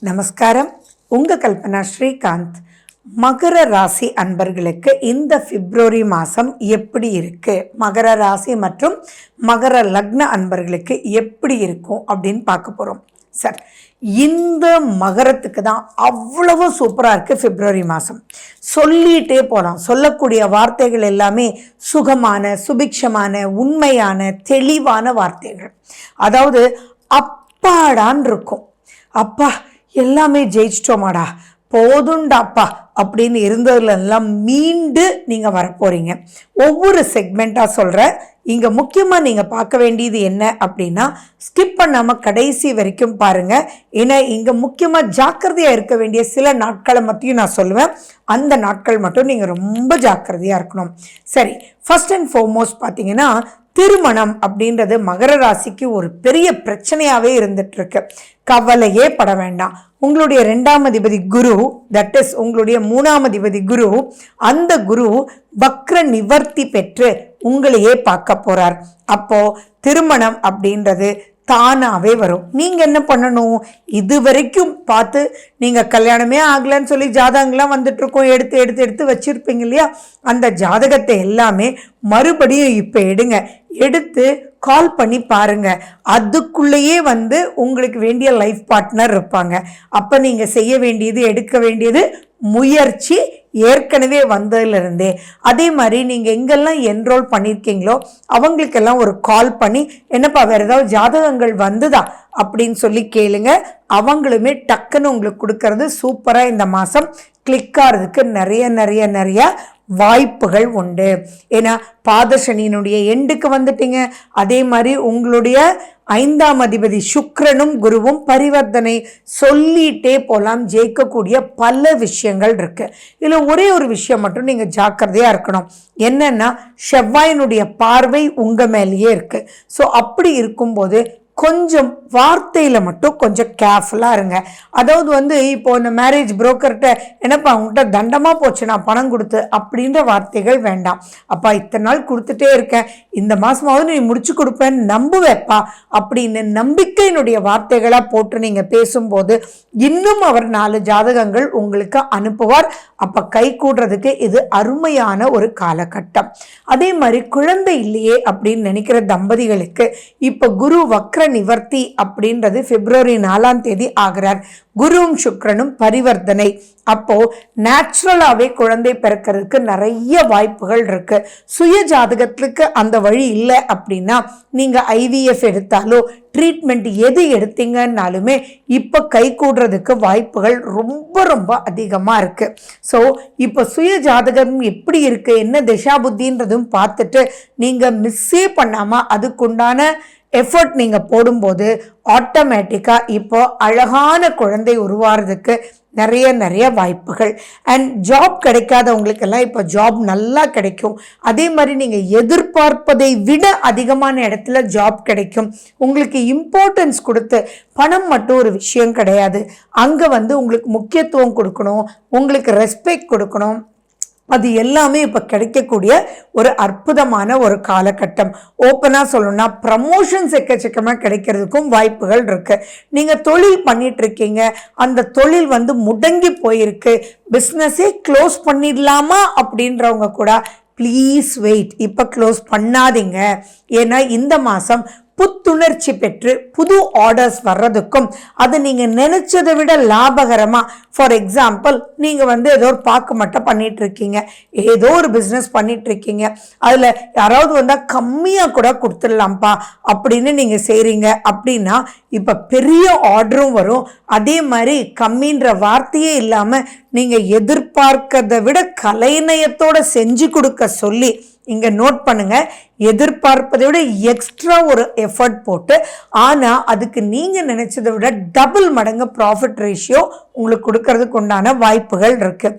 நமஸ்காரம். உங்கள் கல்பனா ஸ்ரீகாந்த். மகர ராசி அன்பர்களுக்கு இந்த பிப்ரவரி மாதம் எப்படி இருக்குது, மகர ராசி மற்றும் மகர லக்ன அன்பர்களுக்கு எப்படி இருக்கும் அப்படின்னு பார்க்க போகிறோம். சார், இந்த மகரத்துக்கு தான் அவ்வளவு சூப்பராக இருக்குது பிப்ரவரி மாதம். சொல்லிகிட்டே போகலாம். சொல்லக்கூடிய வார்த்தைகள் எல்லாமே சுகமான, சுபிக்ஷமான, உண்மையான, தெளிவான வார்த்தைகள். அதாவது அப்பாடான் இருக்கும். அப்பா எல்லாமே ஜெயிச்சிட்டோமாடா, போதுண்டாப்பா அப்படின்னு இருந்ததுல எல்லாம் மீண்டு நீங்கள் வரப்போகிறீங்க. ஒவ்வொரு செக்மெண்ட்டாக சொல்கிறேன். இங்கே முக்கியமாக நீங்கள் பார்க்க வேண்டியது என்ன அப்படின்னா, ஸ்கிப் பண்ணாமல் கடைசி வரைக்கும் பாருங்கள். ஏன்னா இங்கே முக்கியமாக ஜாக்கிரதையாக இருக்க வேண்டிய சில நாட்களை மட்டும் நான் சொல்லுவேன். அந்த நாட்கள் மட்டும் நீங்கள் ரொம்ப ஜாக்கிரதையாக இருக்கணும். சரி, ஃபர்ஸ்ட் அண்ட் ஃபார்மோஸ்ட் பார்த்தீங்கன்னா, திருமணம் அப்படின்றது மகர ராசிக்கு ஒரு பெரிய பிரச்சனையாகவே இருந்துட்டு இருக்கு. கவலையே பட வேண்டாம். உங்களுடைய 2ஆம் அதிபதி குரு, தட் இஸ் உங்களுடைய 3ஆம் அதிபதி குரு, அந்த குரு வக்ர நிவர்த்தி பெற்று உங்களையே பார்க்க போறார். அப்போ திருமணம் அப்படின்றது தானாகவே வரும். நீங்கள் என்ன பண்ணணும், இது வரைக்கும் பார்த்து நீங்கள் கல்யாணமே ஆகலைன்னு சொல்லி ஜாதகங்கள்லாம் வந்துட்டுருக்கோம், எடுத்து எடுத்து எடுத்து வச்சுருப்பீங்க இல்லையா, அந்த ஜாதகத்தை எல்லாமே மறுபடியும் இப்போ எடுத்து கால் பண்ணி பாருங்க. அதுக்குள்ளேயே உங்களுக்கு வேண்டிய லைஃப் பார்ட்னர் இருப்பாங்க. அப்போ நீங்கள் செய்ய வேண்டியது, எடுக்க வேண்டியது முயற்சி. ஏற்கனவே வந்ததுலேருந்தே அதே மாதிரி நீங்கள் எங்கெல்லாம் என்ரோல் பண்ணியிருக்கீங்களோ அவங்களுக்கெல்லாம் ஒரு கால் பண்ணி, என்னப்பா வேறு ஏதாவது ஜாதகங்கள் வந்துதா அப்படின்னு சொல்லி கேளுங்க. அவங்களுமே டக்குன்னு உங்களுக்கு கொடுக்கறது சூப்பராக இந்த மாதம் கிளிக் ஆகிறதுக்கு நிறைய நிறைய நிறைய வாய்ப்புகள் உண்டு. ஏன்னா பாதசனியினுடைய எண்டுக்கு வந்துட்டீங்க. அதே மாதிரி உங்களுடைய 5ஆம் அதிபதி சுக்கிரனும் குருவும் பரிவர்த்தனை சொல்லிட்டே போலாம். ஜெயிக்கக்கூடிய பல விஷயங்கள் இருக்கு. இதில் ஒரே ஒரு விஷயம் மட்டும் நீங்கள் ஜாக்கிரதையாக இருக்கணும். என்னன்னா, செவ்வாயினுடைய பார்வை உங்கள் மேலேயே இருக்கு. ஸோ அப்படி இருக்கும்போது கொஞ்சம் வார்த்தையில் மட்டும் கொஞ்சம் கேர்ஃபுல்லாக இருங்க. அதாவது இப்போ இந்த மேரேஜ் புரோக்கர்கிட்ட, என்னப்பா அவங்ககிட்ட தண்டமாக போச்சு நான் பணம் கொடுத்து அப்படின்ற வார்த்தைகள் வேண்டாம். அப்பா இத்தனை நாள் கொடுத்துட்டே இருக்கேன், இந்த மாதமாவது நீ முடிச்சு கொடுப்பேன்னு நம்புவேப்பா அப்படின்னு நம்பிக்கையினுடைய வார்த்தைகளாக போட்டு நீங்கள் பேசும்போது இன்னும் அவர் 4 ஜாதகங்கள் உங்களுக்கு அனுப்புவார். அப்போ கை கூடுறதுக்கு இது அருமையான ஒரு காலகட்டம். அதே மாதிரி குழந்தை இல்லையே அப்படின்னு நினைக்கிற தம்பதிகளுக்கு இப்போ குரு வக்ர நிவர்த்தி அப்படின்றது பிப்ரவரி 4ஆம் தேதி ஆகிறார். குருவும் சுக்கிரனும் பரிவர்த்தனை. அப்போ நேச்சுரலாகவே குழந்தை பிறக்கிறதுக்கு நிறைய வாய்ப்புகள் இருக்கு. சுய ஜாதகத்துக்கு அந்த வழி இல்லை அப்படின்னா நீங்கள் IVF எடுத்தாலோ ட்ரீட்மெண்ட் எது எடுத்தீங்கன்னாலுமே இப்போ கை கூடுறதுக்கு வாய்ப்புகள் ரொம்ப ரொம்ப அதிகமாக இருக்கு. ஸோ இப்போ சுய ஜாதகம் எப்படி இருக்கு, என்ன திசா புத்தின்றதும் பார்த்துட்டு நீங்கள் மிஸ்ஸே பண்ணாமல் அதுக்குண்டான எஃபர்ட் நீங்கள் போடும்போது ஆட்டோமேட்டிக்காக இப்போ அழகான குழந்தை உருவாகிறதுக்கு நிறைய நிறைய வாய்ப்புகள். அண்ட் ஜாப் கிடைக்காதவங்களுக்கெல்லாம் இப்போ ஜாப் நல்லா கிடைக்கும். அதே மாதிரி நீங்கள் எதிர்பார்ப்பதை விட அதிகமான இடத்துல ஜாப் கிடைக்கும். உங்களுக்கு இம்பார்ட்டன்ஸ் கொடுத்து, பணம் மட்டும் ஒரு விஷயம் கிடையாது, அங்கே உங்களுக்கு முக்கியத்துவம் கொடுக்கணும், உங்களுக்கு ரெஸ்பெக்ட் கொடுக்கணும். அது எல்லாமே இப்போ கிடைக்கக்கூடிய ஒரு அற்புதமான ஒரு காலகட்டம். ஓப்பனாக சொல்லணும்னா ப்ரமோஷன்ஸ் எக்கச்சக்கமாக கிடைக்கிறதுக்கும் வாய்ப்புகள் இருக்கு. நீங்கள் தொழில் பண்ணிட்டு இருக்கீங்க, அந்த தொழில் முடங்கி போயிருக்கு, பிஸ்னஸே க்ளோஸ் பண்ணிடலாமா அப்படின்றவங்க கூட ப்ளீஸ் வெயிட், இப்போ க்ளோஸ் பண்ணாதீங்க. ஏன்னா இந்த மாதம் புத்துணர்ச்சி பெற்று புது ஆர்டர்ஸ் வர்றதுக்கும், அது நீங்கள் நினைச்சதை விட லாபகரமாக, ஃபார் எக்ஸாம்பிள் நீங்கள் ஏதோ ஒரு பாக்கு மட்டும் பண்ணிட்டு இருக்கீங்க, ஏதோ ஒரு பிஸ்னஸ் பண்ணிட்டு இருக்கீங்க, அதில் யாராவது வந்தால் கம்மியாக கூட கொடுத்துடலாம்ப்பா அப்படின்னு நீங்கள் செய்கிறீங்க அப்படின்னா இப்போ பெரிய ஆர்டரும் வரும். அதே மாதிரி கம்மின்ற வார்த்தையே இல்லாமல் நீங்கள் எதிர்பார்க்கறதை விட கலைநயத்தோடு செஞ்சு கொடுக்க சொல்லி, இங்கே நோட் பண்ணுங்க, எதிர்பார்ப்பதை விட எக்ஸ்ட்ரா ஒரு எஃபர்ட் போட்டு, ஆனால் அதுக்கு நீங்கள் நினைச்சதை விட டபுள் மடங்கு ப்ராஃபிட் ரேஷியோ உங்களுக்கு கொடுக்கறதுக்கு உண்டான வாய்ப்புகள் இருக்கு.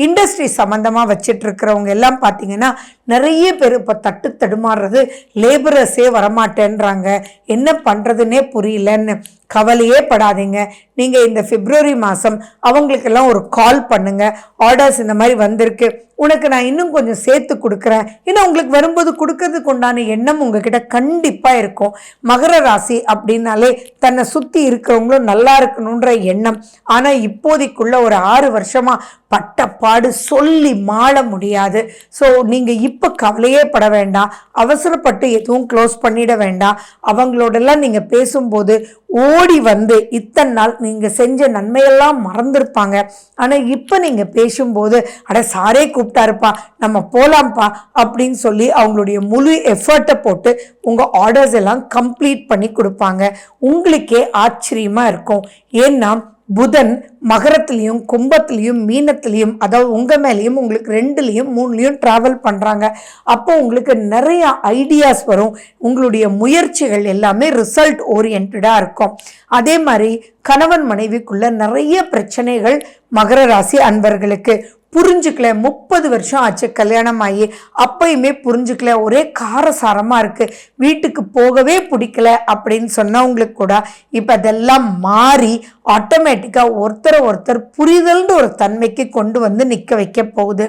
இண்டஸ்ட்ரி சம்மந்தமாக வச்சுட்டு இருக்கிறவங்க எல்லாம் பார்த்தீங்கன்னா நிறைய பேர் இப்போ தட்டு தடுமாறுறது, லேபரர்ஸே வரமாட்டேன்றாங்க, என்ன பண்ணுறதுன்னே புரியலன்னு. கவலையே படாதீங்க. நீங்கள் இந்த பிப்ரவரி மாதம் அவங்களுக்கெல்லாம் ஒரு கால் பண்ணுங்க, ஆர்டர்ஸ் இந்த மாதிரி வந்திருக்கு, உனக்கு நான் இன்னும் கொஞ்சம் சேர்த்து கொடுக்குறேன். ஏன்னா உங்களுக்கு வரும்போது கொடுக்கறதுக்கு உண்டான எண்ணம் உங்ககிட்ட கண்டிப்பாக இருக்கும். மகர ராசி அப்படின்னாலே தன்னை சுற்றி இருக்கிறவங்களும் நல்லா இருக்கணுன்ற எண்ணம். ஆனால் இப்போதைக்குள்ள ஒரு 6 வருஷமாக பட்டப்பாடு சொல்லி மாள முடியாது. ஸோ நீங்கள் இப்போ கவலையே பட வேண்டாம், அவசரப்பட்டு எதுவும் க்ளோஸ் பண்ணிட வேண்டாம். அவங்களோடெல்லாம் நீங்கள் பேசும்போது ஓடி வந்து இத்தனை நாள் நீங்கள் செஞ்ச நன்மையெல்லாம் மறந்துருப்பாங்க. ஆனால் இப்போ நீங்கள் பேசும்போது அட சாரே கூப்பிட்டாருப்பா நம்ம போகலாம்ப்பா அப்படின்னு சொல்லி அவங்களுடைய முழு எஃபர்ட்டை போட்டு உங்கள் ஆர்டர்ஸ் எல்லாம் கம்ப்ளீட் பண்ணி கொடுப்பாங்க. உங்களுக்கே ஆச்சரியமாக இருக்கும். ஏன்னா புதன் மகரத்துலேயும் கும்பத்துலேயும் மீனத்துலேயும், அதாவது உங்கள் மேலேயும் உங்களுக்கு 2லேயும் 3லேயும் ட்ராவல் பண்ணுறாங்க. அப்போ உங்களுக்கு நிறைய ஐடியாஸ் வரும். உங்களுடைய முயற்சிகள் எல்லாமே ரிசல்ட் ஓரியன்டாக இருக்கும். அதே மாதிரி கணவன் மனைவிக்குள்ள நிறைய பிரச்சனைகள் மகர ராசி அன்பர்களுக்கு புரிஞ்சுக்கல. 30 வருஷம் ஆச்சு கல்யாணம் ஆகி, அப்பயுமே புரிஞ்சுக்கல, ஒரே காரசாரமாக இருக்குது, வீட்டுக்கு போகவே பிடிக்கல அப்படின்னு சொன்னவங்களுக்கு கூட இப்போ அதெல்லாம் மாறி ஆட்டோமேட்டிக்காக ஒருத்தர் புரிதல்ன்ற ஒரு தன்மைக்கு கொண்டு வந்து நிற்க வைக்க போகுது.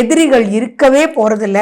எதிரிகள் இருக்கவே போகிறதில்ல.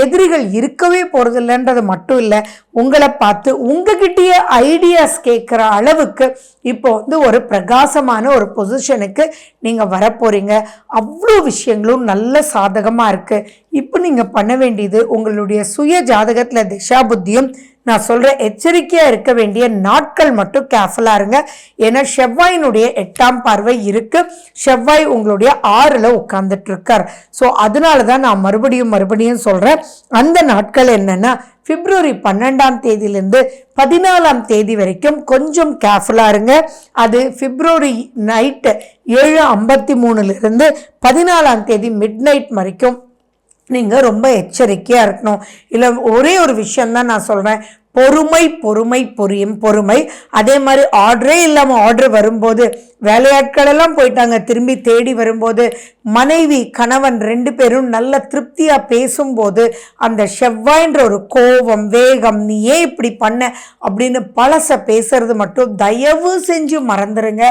எதிரிகள் இருக்கவே போகிறதில்லன்றது மட்டும் இல்லை, உங்களை பார்த்து உங்ககிட்டயே ஐடியாஸ் கேட்குற அளவுக்கு இப்போ வந்து ஒரு பிரகாசமான ஒரு பொசிஷனுக்கு நீங்கள் வரப்போறீங்க. அவ்வளோ விஷயங்களும் நல்ல சாதகமாக இருக்குது. இப்போ நீங்கள் பண்ண வேண்டியது, உங்களுடைய சுய ஜாதகத்தில் திசா புத்தியும் நான் சொல்கிற எச்சரிக்கையாக இருக்க வேண்டிய நாட்கள் மட்டும் கேர்ஃபுல்லாக இருங்க. ஏன்னா செவ்வாயினுடைய 8ஆம் பார்வை இருக்குது. செவ்வாய் உங்களுடைய 6ல் உட்கார்ந்துட்டு இருக்கார். ஸோ அதனால தான் நான் மறுபடியும் சொல்கிறேன். அந்த நாட்கள் என்னென்னா பிப்ரவரி 12ஆம் தேதியிலேருந்து 14ஆம் தேதி வரைக்கும் கொஞ்சம் கேர்ஃபுல்லாக இருங்க. அது பிப்ரவரி நைட்டு 7:53 14ஆம் தேதி மிட் நைட் வரைக்கும் நீங்கள் ரொம்ப எச்சரிக்கையாக இருக்கணும். இல்லை ஒரே ஒரு விஷயந்தான் நான் சொல்கிறேன், பொறுமை. அதே மாதிரி ஆர்டரே இல்லாமல் ஆர்டர் வரும்போது, வேலையாட்களெல்லாம் போயிட்டாங்க, திரும்பி தேடி வரும்போது மனைவி கணவன் 2 பேரும் நல்ல திருப்தியாக பேசும்போது அந்த செவ்வாய்ன்ற ஒரு கோபம், வேகம், நீ ஏன் இப்படி பண்ண அப்படின்னு பழச பேசுறது மட்டும் தயவு செஞ்சு மறந்துடுங்க.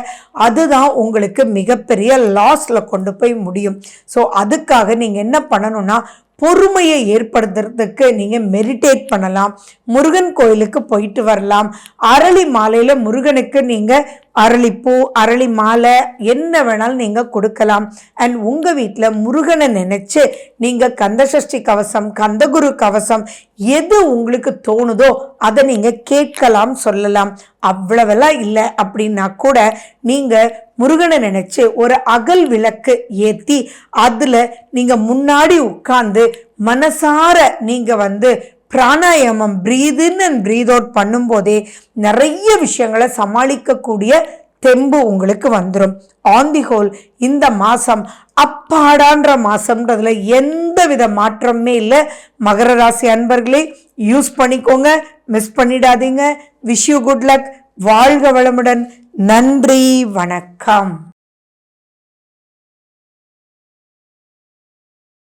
அதுதான் உங்களுக்கு மிகப்பெரிய லாஸில் கொண்டு போய் முடியும். ஸோ அதுக்காக நீங்கள் என்ன பண்ணணும்னா, பொறுமையை ஏற்படுத்துறதுக்கு நீங்கள் மெடிடேட் பண்ணலாம், முருகன் கோயிலுக்கு போயிட்டு வரலாம். அரளி மாலையில் முருகனுக்கு நீங்கள் அரளிப்பூ, அரளி மாலை என்ன வேணாலும் நீங்கள் கொடுக்கலாம். அண்ட் உங்கள் வீட்டில் முருகனை நினச்சி நீங்கள் கந்தசஷ்டி கவசம், கந்தகுரு கவசம் எது உங்களுக்கு தோணுதோ அதை நீங்கள் கேட்கலாம், சொல்லலாம். அவ்வளவெல்லாம் இல்லை அப்படின்னா கூட நீங்கள் முருகனை நினச்சி ஒரு அகல் விளக்கு ஏற்றி அதில் நீங்கள் முன்னாடி உட்கார்ந்து மனசார நீங்கள் வந்து பிராணாயாமம், breath in and breath out பண்ணும்போதே நிறைய விஷயங்களை சமாளிக்கக்கூடிய தெம்பு உங்களுக்கு வந்துடும். ஆன் தி ஹோல் இந்த மாதம் அப்பாடான்ற மாதம்ன்றதுல எந்த வித மாற்றமே இல்லை. மகர ராசி அன்பர்களே யூஸ் பண்ணிக்கோங்க, மிஸ் பண்ணிடாதீங்க. Wish you good luck. வாழ்க வளமுடன். நன்றி, வணக்கம்.